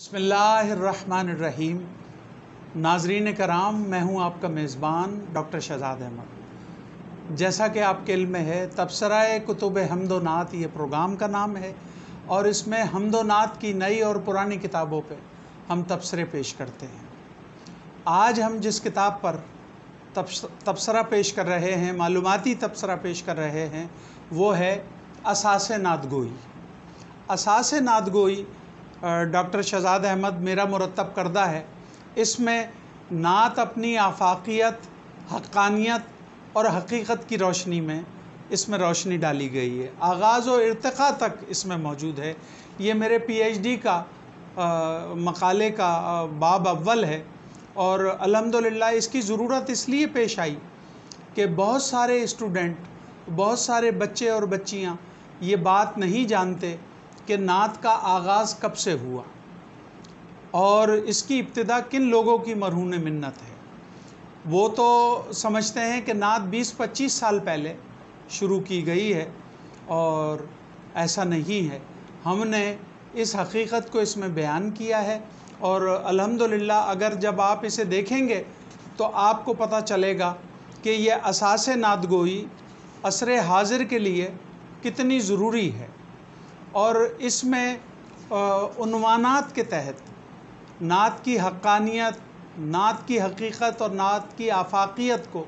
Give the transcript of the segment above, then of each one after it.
बिस्मिल्लाहिर्रहमानिर्रहीम। नाजरीन कराम, मैं हूं आपका मेज़बान डॉक्टर शहजाद अहमद। जैसा कि आपके इल्म में है, तबसरा कुतुब हम्द व नात ये प्रोग्राम का नाम है और इसमें हम्द व नात की नई और पुरानी किताबों पे हम तबसरे पेश करते हैं। आज हम जिस किताब पर तबसरा पेश कर रहे हैं, मालूमाती तबसरा पेश कर रहे हैं, वो है असास नातगोई। असास नातगोई डॉक्टर शहजाद अहमद मेरा मुरतब करदा है। इसमें नात अपनी आफाकियत, हक्कानियत और हकीकत की रोशनी में इसमें रोशनी डाली गई है। आगाज़ और इर्तिक़ा तक इसमें मौजूद है। ये मेरे PhD का मकाले का बाब अव्वल है और अल्हम्दुलिल्लाह इसकी ज़रूरत इसलिए पेश आई कि बहुत सारे स्टूडेंट, बहुत सारे बच्चे और बच्चियाँ ये बात नहीं जानते कि नात का आगाज़ कब से हुआ और इसकी इब्तिदा किन लोगों की मरहून मिन्नत है। वो तो समझते हैं कि नात 20-25 साल पहले शुरू की गई है और ऐसा नहीं है। हमने इस हकीकत को इसमें बयान किया है और अल्हम्दुलिल्लाह अगर जब आप इसे देखेंगे तो आपको पता चलेगा कि ये असास नातगोई असरे हाज़िर के लिए कितनी ज़रूरी है। और इसमें उन्वानात के तहत नात की हक्कानियत, नात की हकीकत और नात की आफाकियत को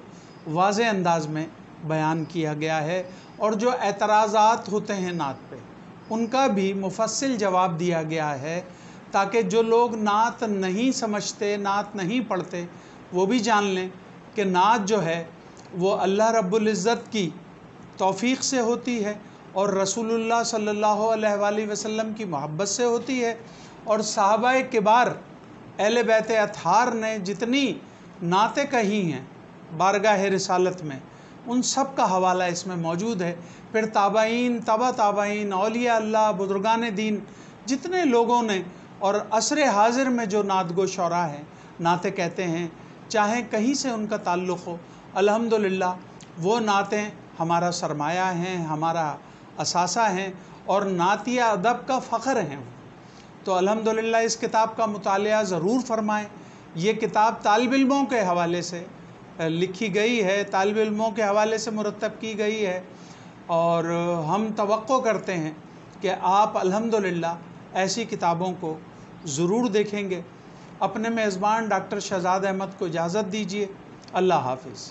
वाज़े अंदाज में बयान किया गया है और जो एतराज़ात होते हैं नात पे उनका भी मुफस्सिल जवाब दिया गया है, ताकि जो लोग नात नहीं समझते, नात नहीं पढ़ते, वो भी जान लें कि नात जो है वो अल्लाह रब्बुल इज़्ज़त की तौफ़ीक़ से होती है और रसूलुल्लाह सल्लल्लाहु अलैहि वसल्लम की मोहब्बत से होती है। और सहाबाए किबार अहले बैत अतहार ने जितनी नातें कही हैं बारगाह रिसालत में, उन सब का हवाला इसमें मौजूद है। फिर ताबाइन, तबा ताबाइन, औलिया अल्लाह, बुज़ुर्गान दीन, जितने लोगों ने और असर हाज़िर में जो नातगो शौरा हैं, नातें कहते हैं, चाहे कहीं से उनका ताल्लुक़ हो, अल्हम्दुलिल्लाह वो नातें हमारा सरमाया हैं, हमारा असासा हैं और नातिया अदब का फ़ख्र हैं। तो अल्हम्दुलिल्लाह इस किताब का मुतालिया ज़रूर फ़रमाएँ। ये किताब तालिब इल्मों के हवाले से लिखी गई है, तालिब इल्मों के हवाले से मुरतब की गई है और हम तवक्को करते हैं कि आप अल्हम्दुलिल्लाह ऐसी किताबों को ज़रूर देखेंगे। अपने मेज़बान डॉक्टर शहजाद अहमद को इजाज़त दीजिए। अल्लाह हाफ़िज़।